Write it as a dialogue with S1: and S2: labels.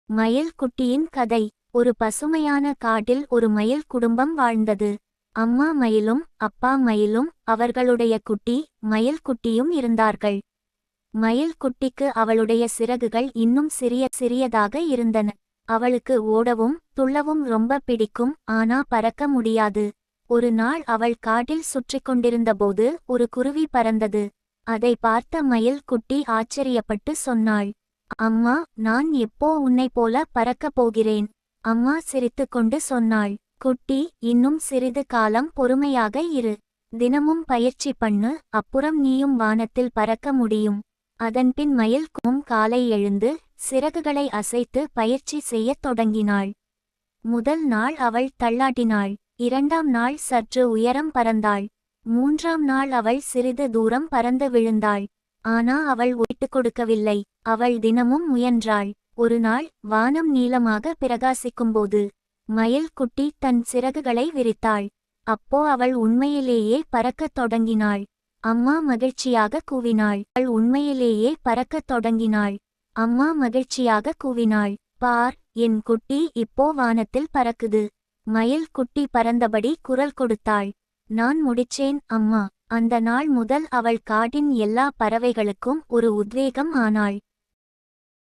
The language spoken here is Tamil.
S1: மயில் குட்டியின் கதை. ஒரு பசுமையான காட்டில் ஒரு மயில் குடும்பம் வாழ்ந்தது. அம்மா மயிலும் அப்பா மயிலும் அவர்களுடைய குட்டி மயில் குட்டியும் இருந்தார்கள். மயில் குட்டிக்கு அவளுடைய சிறகுகள் இன்னும் சிறியதாக இருந்தன. அவளுக்கு ஓடவும் துள்ளவும் ரொம்ப பிடிக்கும், ஆனா பறக்க முடியாது. ஒரு நாள் அவள் காட்டில் சுற்றி கொண்டிருந்தபோது ஒரு குருவி பறந்தது. அதை பார்த்த மயில் குட்டி ஆச்சரியப்பட்டு சொன்னாள், அம்மா, நான் எப்போ உன்னை போல பறக்கப் போகிறேன். அம்மா சிரித்துக்கொண்டு சொன்னாள், குட்டி, இன்னும் சிறிது காலம் பொறுமையாக இரு. தினமும் பயிற்சி பண்ணு, அப்புறம் நீயும் வானத்தில் பறக்க முடியும். அதன்பின் மயில் காலை எழுந்து சிறகுகளை அசைத்து பயிற்சி செய்யத் தொடங்கினாள். முதல் நாள் அவள் தள்ளாட்டினாள். இரண்டாம் நாள் சற்று உயரம் பறந்தாள். மூன்றாம் நாள் அவள் சிறிது தூரம் பறந்து விழுந்தாள். ஆனா அவள் விட்டுக் கொடுக்கவில்லை. அவள் தினமும் முயன்றாள். ஒரு நாள் வானம் நீளமாக பிரகாசிக்கும்போது மயில் குட்டி தன் சிறகுகளை விரித்தாள். அப்போ அவள் உண்மையிலேயே பறக்கத் தொடங்கினாள். அம்மா மகிழ்ச்சியாக கூவினாள். அவள் உண்மையிலேயே பறக்கத் தொடங்கினாள். அம்மா மகிழ்ச்சியாக கூவினாள், பார், என் குட்டி இப்போ வானத்தில் பறக்குது. மயில் குட்டி பறந்தபடி குரல் கொடுத்தாள், நான் முடிச்சேன் அம்மா. அந்த நாள் முதல் அவள் காட்டின் எல்லா பறவைகளுக்கும் ஒரு உத்வேகம் ஆனாள்.